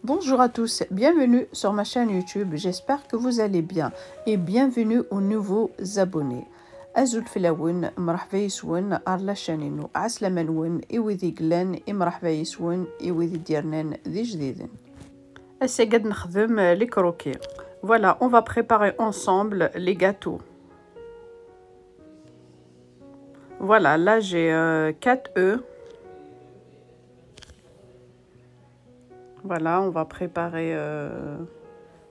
Bonjour à tous, bienvenue sur ma chaîne YouTube, j'espère que vous allez bien et bienvenue aux nouveaux abonnés. أزول فلاون مرحبا يسون على شانينو عسلامة نون إوذي قلان مرحبا يسون إوذي ديرنان ذي جديدن. أسا قد نخدم لي كروكي. Voilà, on va préparer ensemble les gâteaux. Voilà, là j'ai 4 œufs. Voilà, on va préparer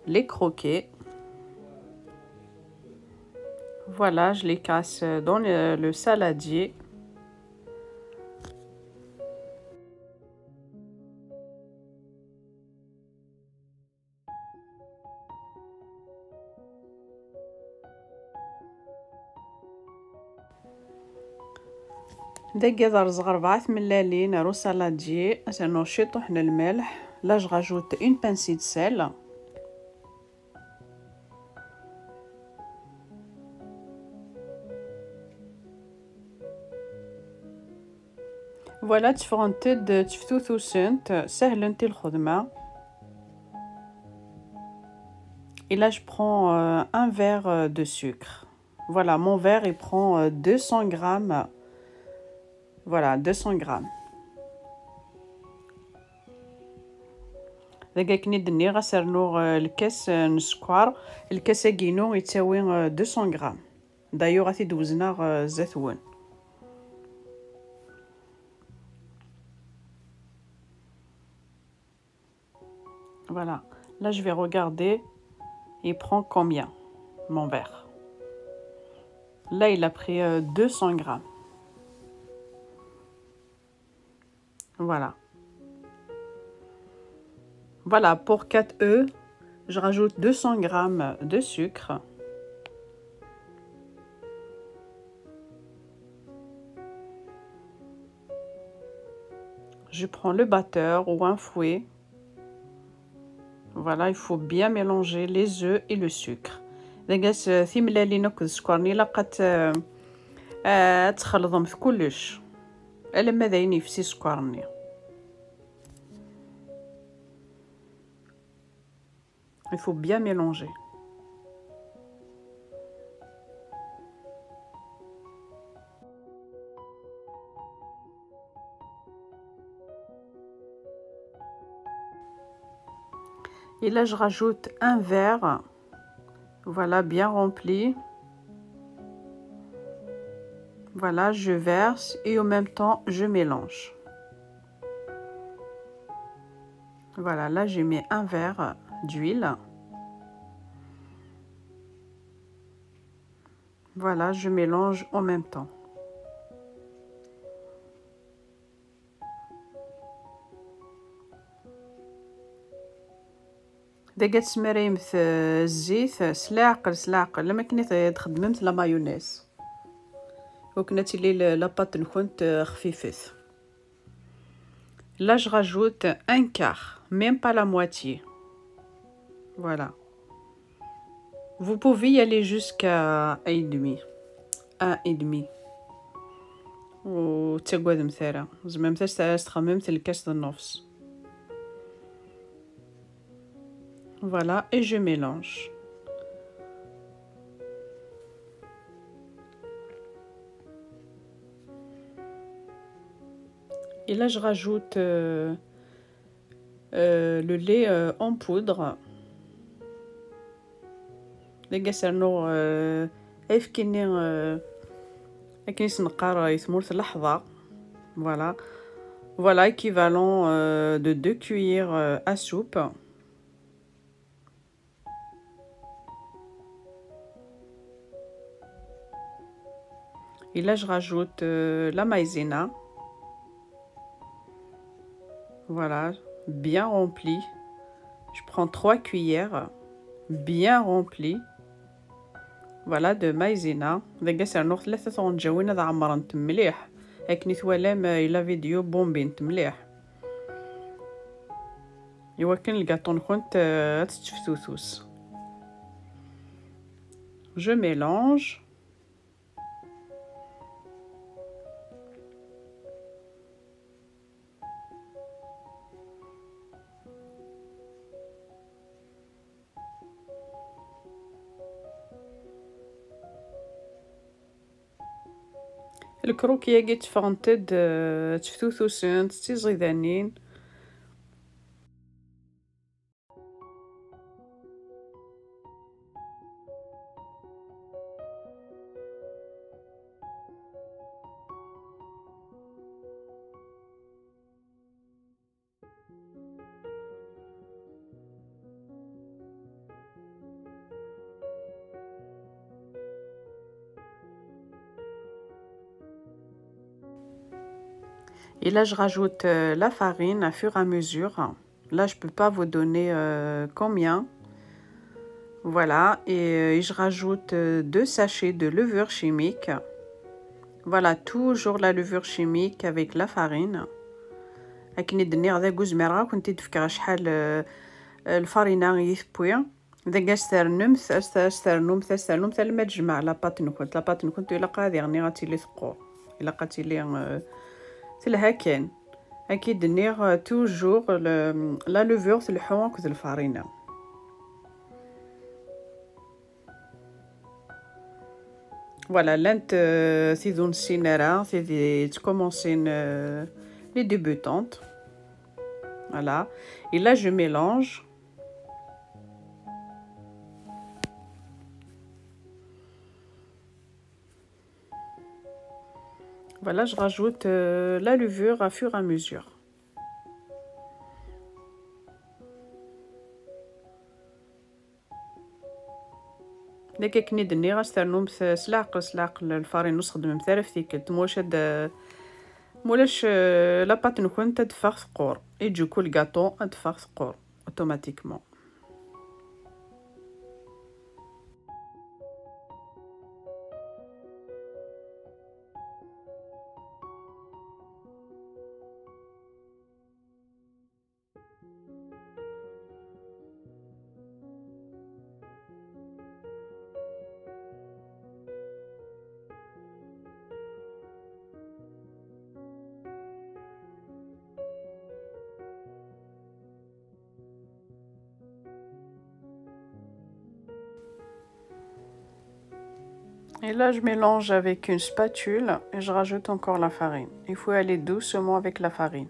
les croquets. Voilà, je les casse dans le saladier. دقيق رز 4 ملالين رو saladier. نرشي طحن الملح. Là je rajoute une pincée de sel. Voilà, تفرنتد تفتوثوسنت سهلنتي الخدمة. Et là je prends un verre de sucre. Voilà, mon verre il prend 200 grammes. Voilà, 200 grammes. دقيق ندني غسرنو الكاس نسكر. الكاس كينو يتساوي 200 غرام. دايو غادي دوزنا زيتون. Voilà, là je vais regarder. Il prend combien mon verre? Là il a pris 200 grammes. Voilà. Voilà, pour 4 œufs, je rajoute 200 grammes de sucre. Je prends le batteur ou un fouet. Voilà, il faut bien mélanger les œufs et le sucre. دقاس ثيملالي ناكل سكرني لقات تخلطهم في كلش. الا ما داين يفسي سكرني. Il faut bien mélanger. Et là je rajoute un verre. Voilà, bien rempli. Voilà, je verse et en même temps, je mélange. Voilà, là, j'ai mis un verre d'huile. Voilà, je mélange en même temps. دقات سمريمت الزيت سلاعقل لما كنت تخدمت لا مايونيز وكنت لي لاباط نكونت خفيفت. Là je rajoute un quart, même pas la moitié. Voilà. Vous pouvez y aller jusqu'à 1,5. 1,5. وتقعد مثلا زعما متى تخممت الكاس د النص. Voilà, et je mélange. Et là, je rajoute le lait en poudre. دقا سرنو ايف كيني كيني سنقار يثمورت لحظة. Voilà. Voilà, équivalent de 2 cuillères à soupe. Et là, je rajoute la maïzena. Voilà, bien rempli. Je prends 3 cuillères, bien remplies. Voilà, de maïzena. دقا سرنو 3 طونجاوين هذا عمرنت مليح. هاكني ثوالام إلا فيديو بومبينت مليح. إوا كان الكاطو نكونت تتفتوثوس. Je mélange. الكروكيه كي تفرنتد تفتوثوسن تيزغيدانين. Et là, je rajoute la farine à fur et à mesure. Là, je ne peux pas vous donner combien. Voilà, et je rajoute 2 sachets de levure chimique. Voilà, toujours la levure chimique avec la farine. لكن يدني غدا جوج مرة كنت تفكر شحال الفارينة يثبوي إذا استرنم حتى لما تجمع لاباط نكونت إلا قادي غني غاتيلي ثقور إلا قاتيلي تلها كان أكيد نيغ توجور لا لوفور تلحو كد الفارينة. Voilà, لانت تيذون السينارة تيذي تكومونسين les débutantes. Voilà, et là je mélange. Voilà, je rajoute la levure à fur et à mesure. داك كني دني غنسترنو سلاقل الفارين نستخدم مثال في تيكلت مولاش لاباط نكون تدفع ثقور يجو كل كاطو ادفع ثقور اوتوماتيكمون. Et là, je mélange avec une spatule et je rajoute encore la farine. Il faut aller doucement avec la farine.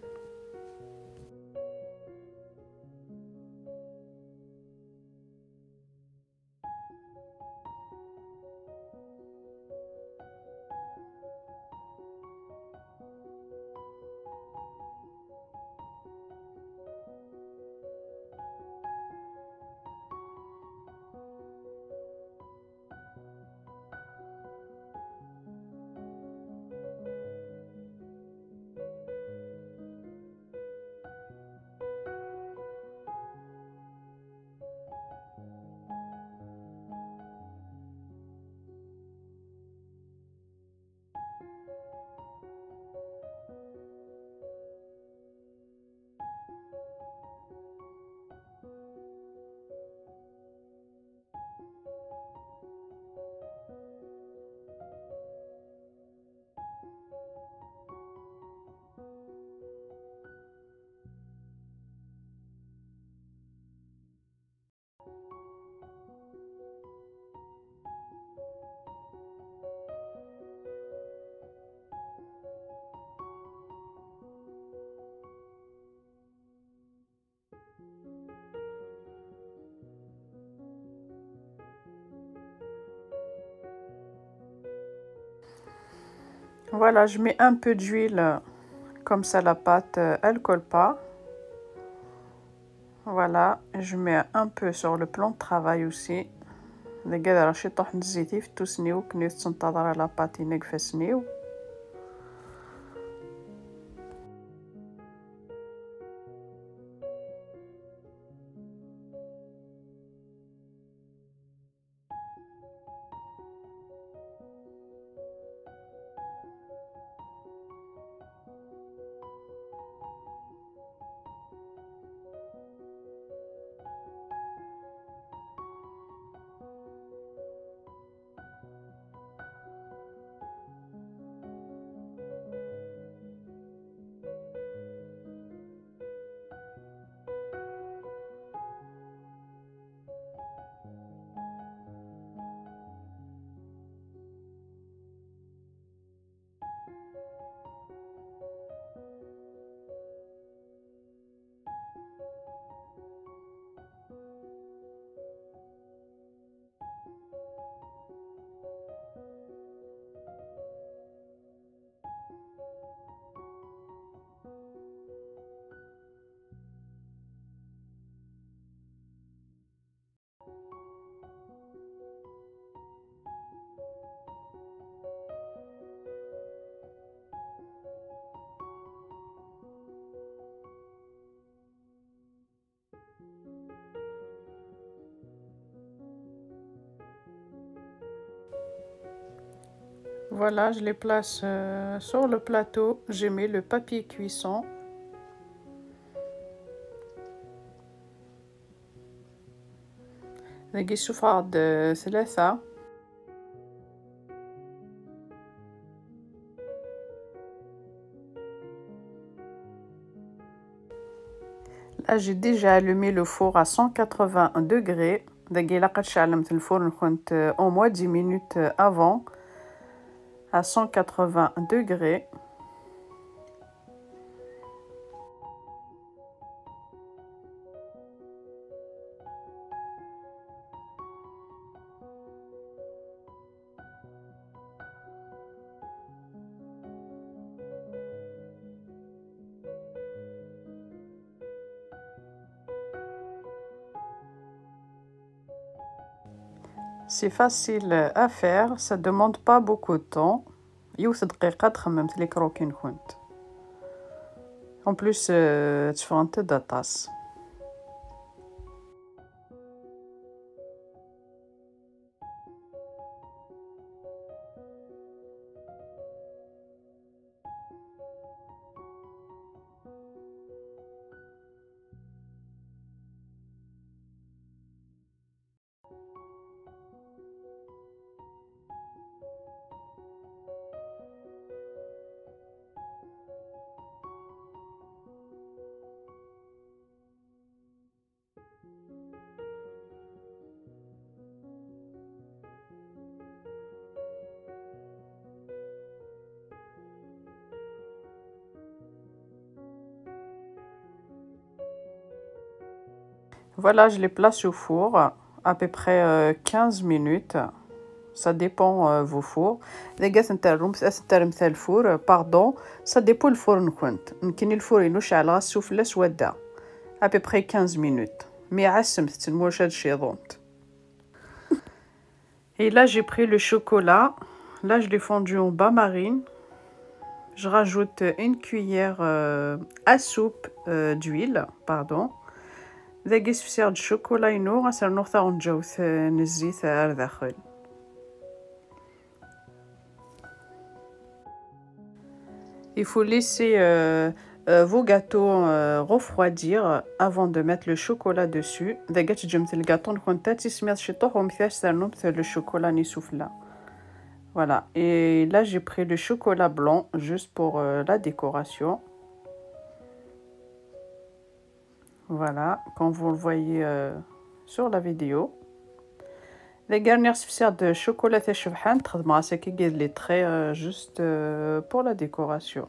Voilà, je mets un peu d'huile, comme ça la pâte, elle colle pas. Voilà, je mets un peu sur le plan de travail aussi. إذا قادر رشي طحن الزيتي في توسنيو كنيو تنتظر لا باتي نقفسنيو. Voilà, je les place sur le plateau. J'ai mis le papier cuisson. نقيسو في عرض 3. Là, j'ai déjà allumé le four à 180 degrés. دقي لقد شعلمت الفرن كنت au moins 10 minutes avant à 180 degrés. C'est facile à faire, ça demande pas beaucoup de temps. يوث دقيقة تخممت لي كروكين كنت. En plus تفرنت دا طاس. Voilà, je les place au four à peu près 15 minutes. Ça dépend vos fours. لقيت نتاعهم مثل الفور باردون ça dépend الفرن كنت يمكن الفور ينوش على السفلى سودا à peu près 15 minutes. مي عسمت تنموش هادشي ظنت. Et là j'ai pris le chocolat. Là je l'ai fondu en bain-marine. Je rajoute une cuillère à soupe d'huile, pardon. ذاقيت في سير الشوكولا ينو غنسير نوثا ونجوث نزيت على داخل. Il faut laisser vos gâteaux refroidir avant de mettre le chocolat dessus. ذاقيت جمت الجاتو نكون تاتي سميت شطوح ومثاش سرنو مثل le chocolat ni souffla. Voilà, et là j'ai pris le chocolat blanc juste pour la décoration. Voilà, comme vous le voyez sur la vidéo. Les garnir de chocolat et chevhan, c'est qui les traits juste pour la décoration.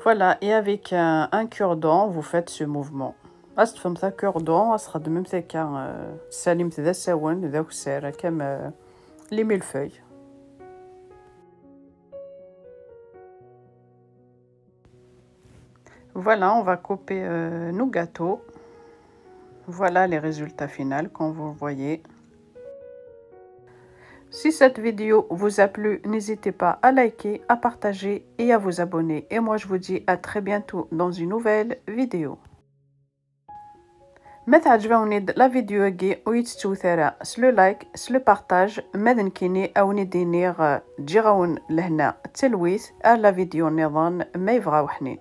Voilà, et avec un cure-dent, vous faites ce mouvement. أصلا ça cure-dent, sera de même c'est qu'un salim ذا ساون ذا وسارة comme les millefeuilles. Voilà, on va couper nos gâteaux. Voilà les résultats finaux, comme vous le voyez. Si cette vidéo vous a plu, n'hésitez pas à liker, à partager et à vous abonner. Et moi, je vous dis à très bientôt dans une nouvelle vidéo. ما تعجبوني لا فيديو كي ويتتوثرا سلو لايك سلو بارطاج ماذا كيني او ندينيغ تجي غاون لهنا تلويث لا فيديو نظام ما يبغى وحنين.